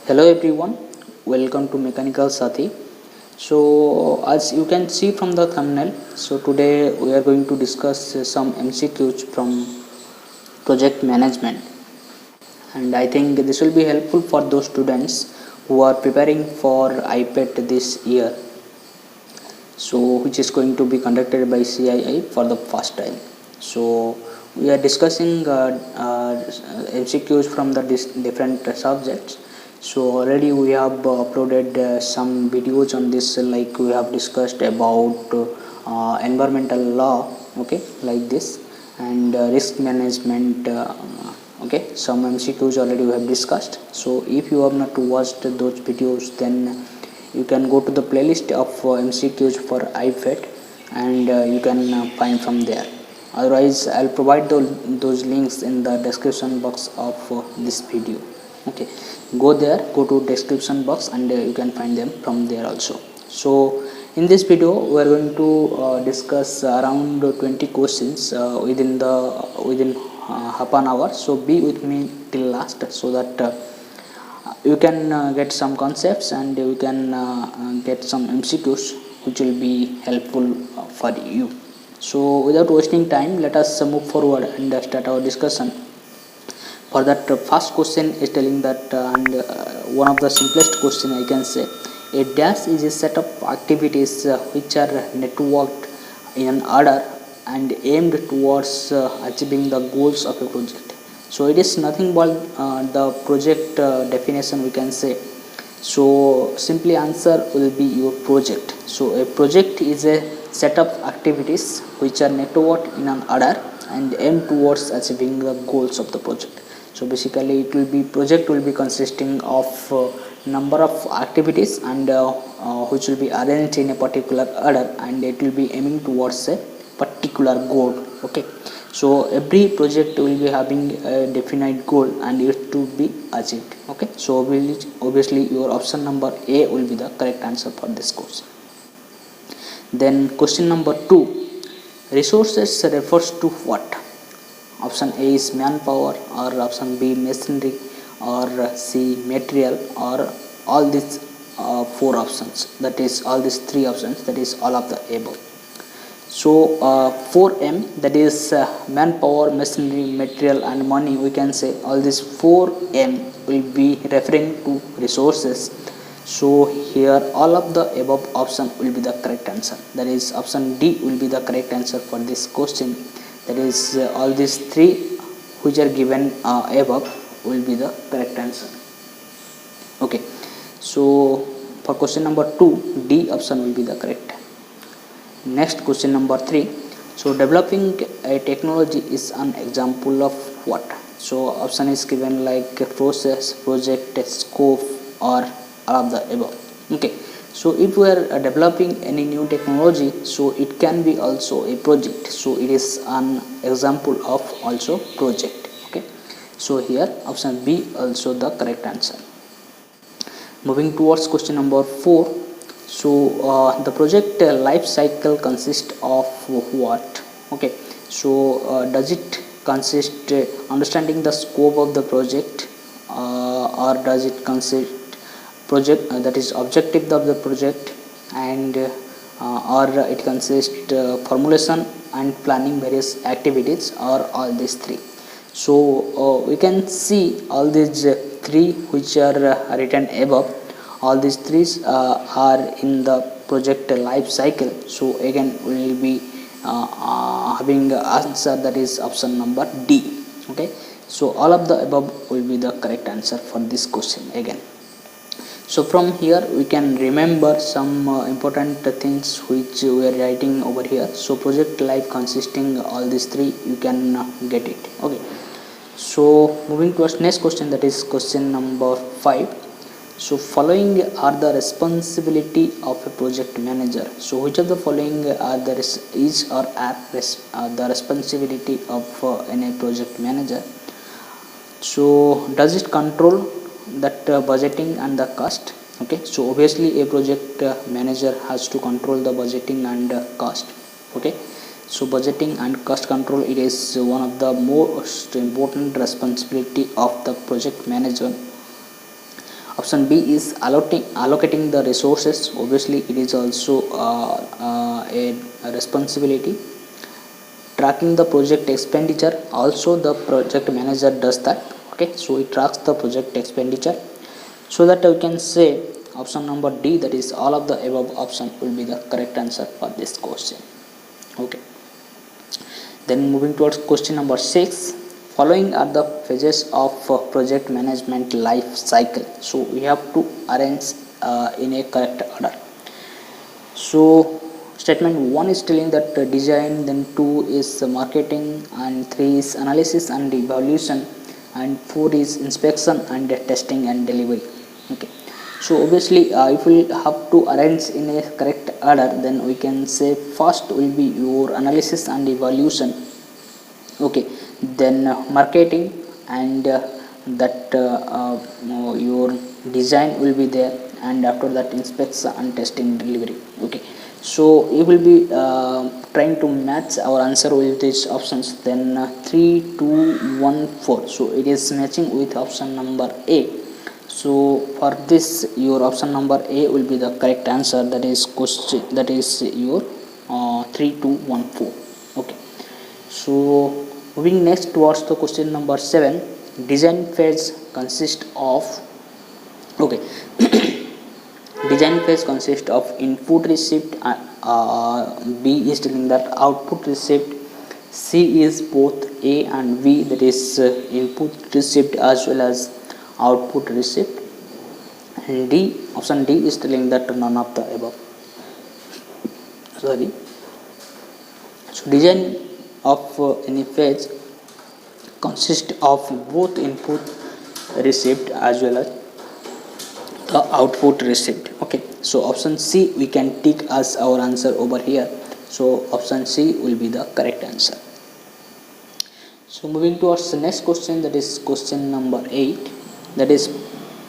Hello everyone, welcome to Mechanical Sathi. So as you can see from the thumbnail, so today we are going to discuss some MCQs from project management, and I think this will be helpful for those students who are preparing for IPET this year, so which is going to be conducted by CII for the first time. So we are discussing MCQs from the different subjects. So already we have uploaded some videos on this, like we have discussed about environmental law, okay, like this, and risk management, okay, some MCQs already we have discussed. So if you have not watched those videos, then you can go to the playlist of MCQs for IPET, and you can find from there. Otherwise I'll provide those links in the description box of this video. Okay, go there, go to description box, and you can find them from there also. So in this video we are going to discuss around 20 questions within half an hour. So be with me till last, so that you can get some concepts, and you can get some MCQs which will be helpful for you. So without wasting time, let us move forward and start our discussion. For that, first question is telling that, one of the simplest question I can say, a dash is a set of activities which are networked in an order and aimed towards achieving the goals of a project. So it is nothing but the project definition we can say. So simply answer will be your project. So a project is a set of activities which are networked in an order and aim towards achieving the goals of the project. So basically it will be, project will be consisting of number of activities, and which will be arranged in a particular order, and it will be aiming towards a particular goal. Okay, so every project will be having a definite goal and it to be achieved. Okay, so obviously your option number A will be the correct answer for this question. Then question number 2, resources refers to what? Option A is manpower, or option B machinery, or C material, or all these four options, that is all these three options, that is all of the above. So 4M, that is manpower, machinery, material and money, we can say all these 4M will be referring to resources. So here all of the above option will be the correct answer, that is option D will be the correct answer for this question. That is all these three which are given above will be the correct answer. Okay, so for question number 2, D option will be the correct. Next, question number 3, so developing a technology is an example of what? So option is given like process, project, scope, or all of the above. Okay, so if we are developing any new technology, so it can be also a project, so it is an example of also project. Okay, so here option B also the correct answer. Moving towards question number 4, so the project life cycle consists of what? Okay, so does it consist understanding the scope of the project, or does it consist project that is objective of the project, and or it consists formulation and planning various activities, or all these three. So we can see all these three which are written above, all these three are in the project life cycle. So again we will be having the answer, that is option number D. Okay, so all of the above will be the correct answer for this question again. So from here we can remember some important things which we are writing over here. So project life consisting all these three, you can get it. Okay, so moving towards next question, that is question number 5. So following are the responsibility of a project manager. So which of the following are the is or are the responsibility of any project manager? So does it control that budgeting and the cost? Okay, so obviously a project manager has to control the budgeting and cost. Okay, so budgeting and cost control, it is one of the most important responsibility of the project manager. Option B is allocating the resources. Obviously, it is also a responsibility. Tracking the project expenditure, also the project manager does that. Okay, so it tracks the project expenditure, so that we can say option number D, that is all of the above option, will be the correct answer for this question. Okay, then moving towards question number 6. Following are the phases of project management life cycle. So we have to arrange in a correct order. So statement 1 is telling that design, then 2 is marketing, and 3 is analysis and evaluation, and 4 is inspection and testing and delivery. Okay, so obviously if we have to arrange in a correct order, then we can say first will be your analysis and evaluation. Okay, then marketing, and your design will be there, and after that inspection and testing delivery. Okay, so we will be trying to match our answer with these options. Then 3 2 1 4, so it is matching with option number A. So for this, your option number A will be the correct answer. That is question, that is your 3 2 1 4. Okay, so moving next towards the question number 7. Design phase consists of, okay, design phase consists of input receipt, B is telling that output receipt, C is both A and V, that is input receipt as well as output receipt, and D, option D is telling that none of the above. Sorry. So design of any phase consists of both input receipt as well as the output receipt. Okay, so option C we can tick as our answer over here. So option C will be the correct answer. So moving towards the next question, that is question number 8. That is,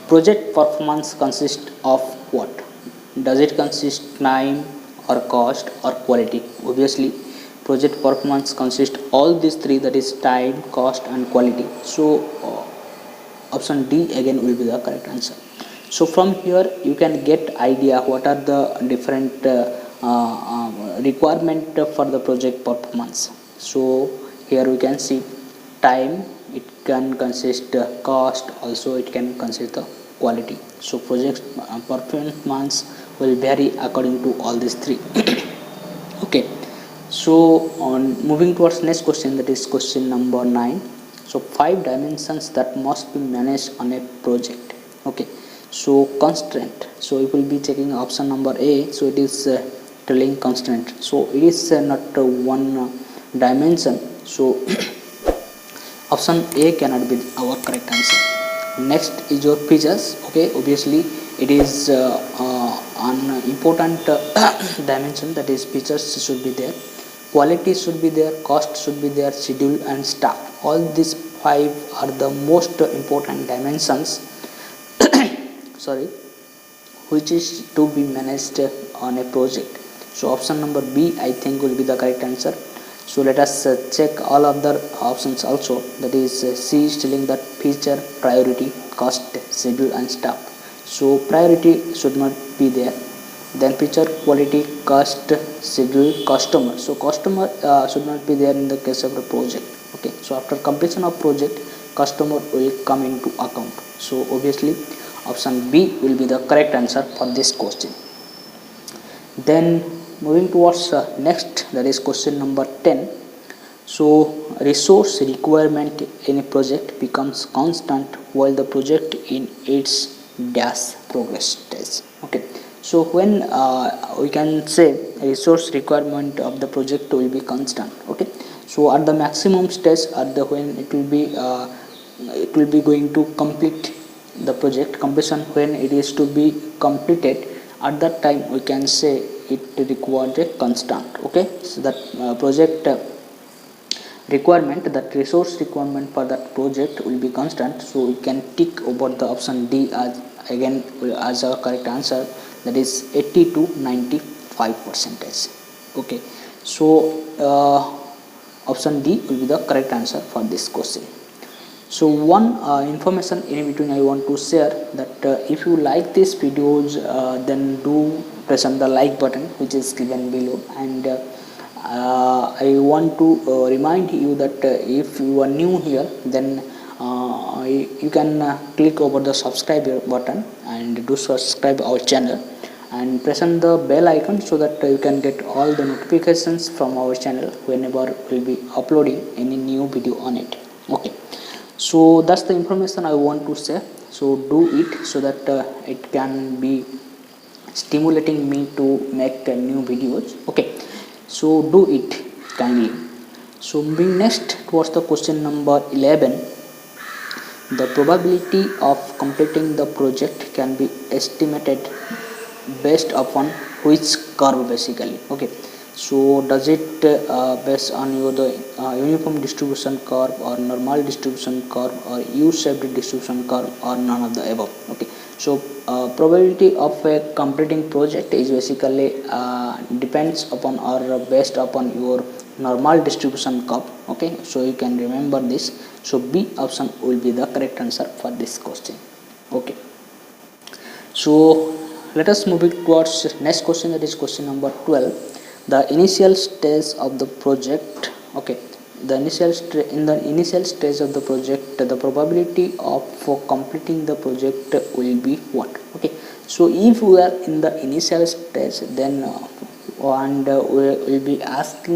project performance consists of what? Does it consist time or cost or quality? Obviously project performance consists all these three, that is time, cost and quality. So option D again will be the correct answer. So from here you can get idea what are the different requirement for the project performance. So here we can see time, it can consist cost, also it can consist the quality. So project performance will vary according to all these three. Okay, so on moving towards next question, that is question number 9. So 5 dimensions that must be managed on a project. Okay, so constraint, so it will be checking option number A. So it is telling constraint, so it is not one dimension. So option A cannot be our correct answer. Next is your features. Okay, obviously it is an important dimension, that is features should be there, quality should be there, cost should be there, schedule and staff. All these 5 are the most important dimensions sorry, which is to be managed on a project. So option number B I think will be the correct answer. So let us check all other options also. That is C is telling that feature, priority, cost, schedule and staff. So priority should not be there. Then feature, quality, cost, schedule, customer. So customer should not be there in the case of the project. Okay, so after completion of project, customer will come into account. So obviously option B will be the correct answer for this question. Then moving towards next, that is question number 10. So resource requirement in a project becomes constant while the project in its dash progress stage. Okay, so when we can say resource requirement of the project will be constant. Okay, so at the maximum stage, at the when it will be going to complete the project completion, when it is to be completed, at that time we can say it requires a constant. Okay, so that project requirement, that resource requirement for that project will be constant. So we can tick over the option D as again as our correct answer, that is 80 to 95%. Okay, so option D will be the correct answer for this question. So one information in between I want to share that if you like these videos, then do press on the like button which is given below, and I want to remind you that if you are new here, then you can click over the subscribe button and do subscribe our channel, and press on the bell icon so that you can get all the notifications from our channel whenever we will be uploading any new video on it. Okay, so that's the information I want to say. So do it so that it can be stimulating me to make new videos. Okay, so do it kindly. So moving next towards the question number 11, the probability of completing the project can be estimated based upon which curve basically. Okay, so does it based on your the uniform distribution curve, or normal distribution curve, or U-shaped distribution curve, or none of the above. Okay, so probability of a completing project is basically depends upon or based upon your normal distribution curve. Okay, so you can remember this. So B option will be the correct answer for this question. Okay, so let us move it towards next question, that is question number 12. The initial stage of the project. Okay, the in the initial stage of the project, the probability of for completing the project will be what? Okay, so if we are in the initial stage, then we will be asked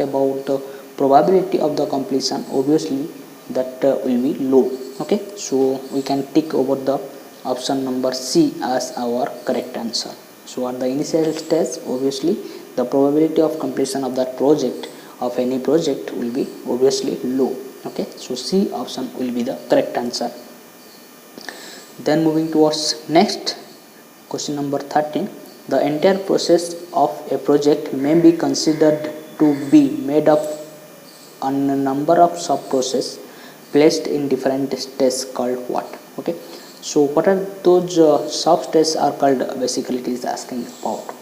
about the probability of the completion. Obviously that will be low. Okay, so we can tick over the option number C as our correct answer. So at the initial stage, obviously the probability of completion of that project, of any project, will be obviously low. Okay, so C option will be the correct answer. Then moving towards next question number 13, the entire process of a project may be considered to be made up on a number of sub processes placed in different stages called what? Okay, so what are those sub stages are called? Basically it is asking about,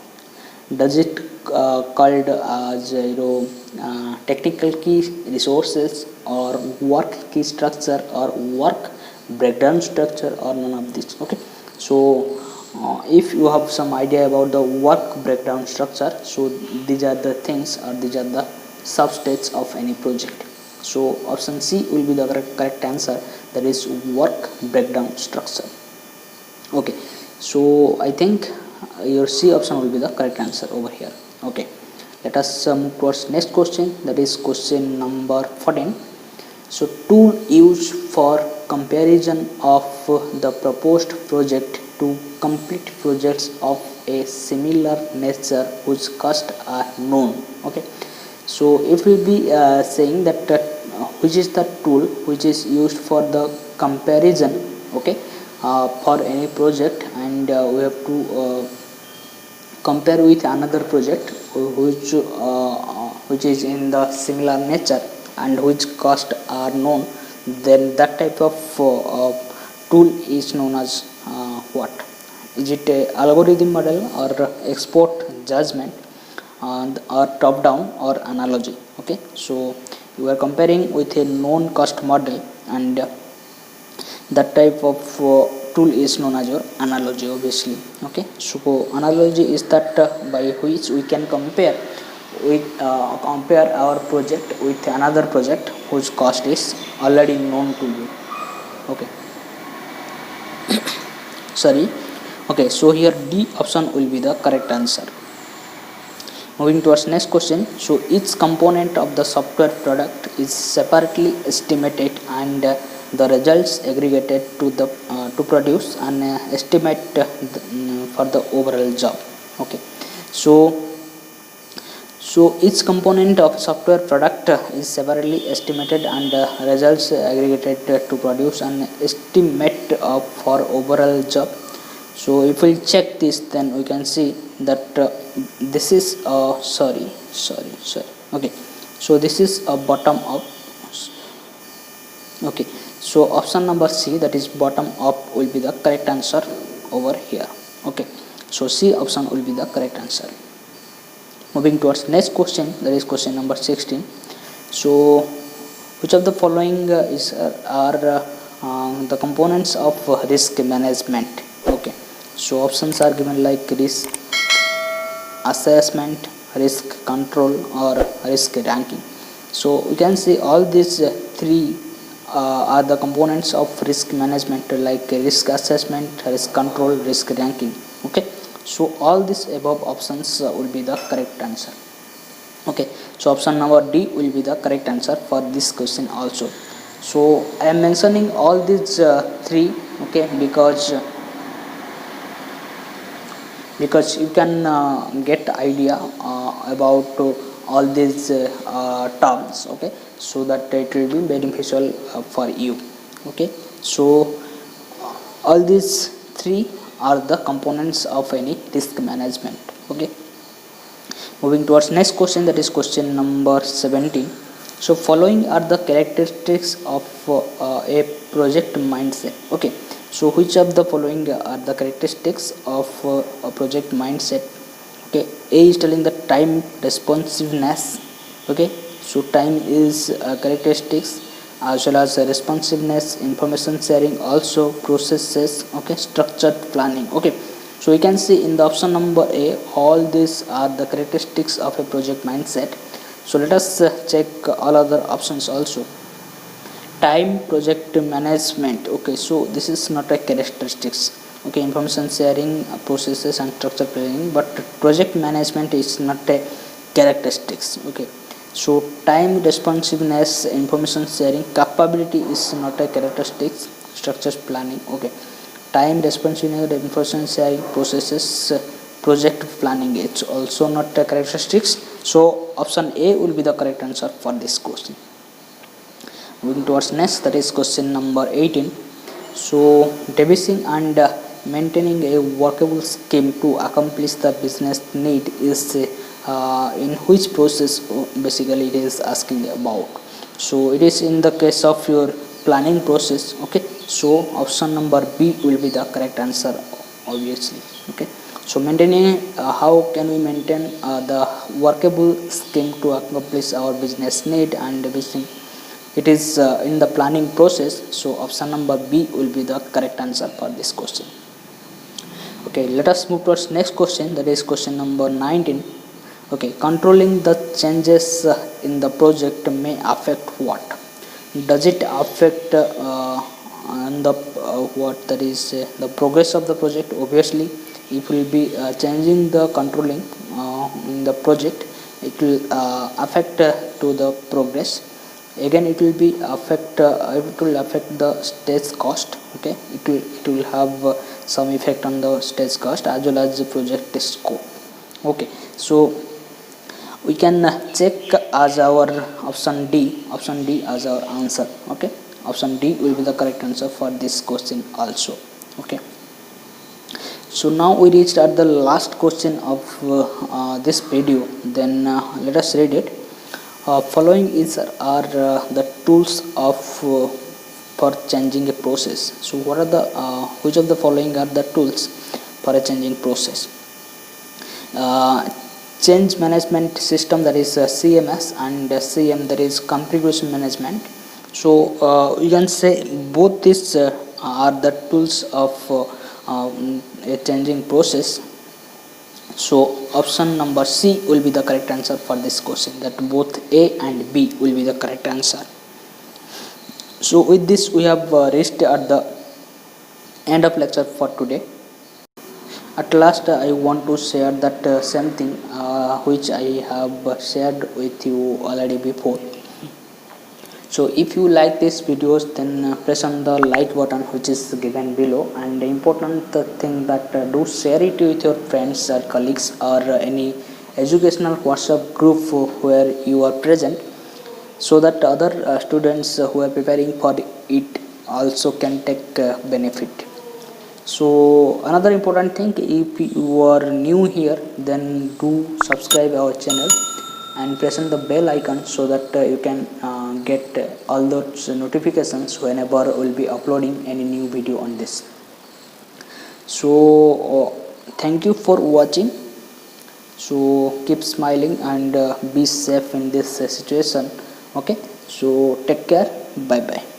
does it called as technical key resources, or work key structure, or work breakdown structure, or none of this? Okay, so if you have some idea about the work breakdown structure, so these are the things, or these are the substates of any project. So option C will be the correct answer, that is work breakdown structure. Okay, so I think your C option will be the correct answer over here. Okay, let us move towards next question, that is question number 14. So tool used for comparison of the proposed project to complete projects of a similar nature whose costs are known. Okay, so if we be saying that which is the tool which is used for the comparison, okay, for any project, and we have to compare with another project which is in the similar nature and which cost are known, then that type of tool is known as what? Is it a algorithm model, or expert judgment, or top down, or analogy? Okay, so you are comparing with a known cost model, and that type of tool is known as your analogy, obviously. Okay, so analogy is that by which we can compare our project with another project whose cost is already known to you. Okay, sorry. Okay, so here D option will be the correct answer. Moving towards next question. So each component of the software product is separately estimated, and the results aggregated to produce an estimate for the overall job. Okay, so each component of software product is separately estimated, and results aggregated to produce an estimate for overall job. So if we check this, then we can see that this is sorry. Okay, so this is a bottom up. Okay, so option number C, that is bottom up, will be the correct answer over here. Okay, so C option will be the correct answer. Moving towards next question, that is question number 16. So which of the following are the components of risk management? Okay, so options are given like risk assessment, risk control, or risk ranking. So we can see all these three are the components of risk management, like risk assessment, risk control, risk ranking. Okay, so all these above options will be the correct answer. Okay, so option number D will be the correct answer for this question also. So I am mentioning all these three, okay, because you can get idea about all these terms, okay, so that it will be beneficial for you. Okay, so all these three are the components of any risk management. Okay, moving towards next question, that is question number 17. So following are the characteristics of a project mindset. Okay, so which of the following are the characteristics of a project mindset? Okay, A is telling the time responsiveness. Okay, so time is characteristics, as well as responsiveness, information sharing, also processes. Okay, structured planning. Okay, so we can see in the option number A, all these are the characteristics of a project mindset. So let us check all other options also. Time project management. Okay, so this is not a characteristics. Okay, information sharing, processes, and structure planning, but project management is not a characteristics. Okay, so time responsiveness, information sharing, capability is not a characteristics, structures planning. Okay, time responsiveness, information sharing, processes, project planning, it's also not a characteristics. So option A will be the correct answer for this question. Moving towards next, that is question number 18. So devising and maintaining a workable scheme to accomplish the business need is in which process basically it is asking about. So it is in the case of your planning process. Okay, so option number B will be the correct answer, obviously. Okay, so maintaining, how can we maintain the workable scheme to accomplish our business need and devising, it is in the planning process. So option number B will be the correct answer for this question. Okay, let us move towards next question, that is question number 19. Okay, controlling the changes in the project may affect what? Does it affect and the what, that is the progress of the project? Obviously it will be changing the controlling in the project, it will affect to the progress. Again it will be affect it will affect the stage cost. Okay, it will have some effect on the stage cost as well as the project scope. Okay, so we can check as our option D as our answer. Okay, option D will be the correct answer for this question also. Okay, so now we reached at the last question of this video. Then let us read it. Following is are the tools of for changing a process. So what are the which of the following are the tools for a changing process? Change management system, that is CMS, and CM, that is configuration management. So you can say both these are the tools of a changing process. So option number C will be the correct answer for this question, that both A and B will be the correct answer. So with this we have reached at the end of lecture for today. At last I want to share that same thing which I have shared with you already before. So if you like these videos, then press on the like button which is given below, and the important thing that do share it with your friends or colleagues or any educational WhatsApp group where you are present, so that other students who are preparing for it also can take benefit. So another important thing, if you are new here, then do subscribe our channel and press on the bell icon so that you can get all those notifications whenever we will be uploading any new video on this. So thank you for watching. So keep smiling and be safe in this situation. Okay, So take care. Bye bye.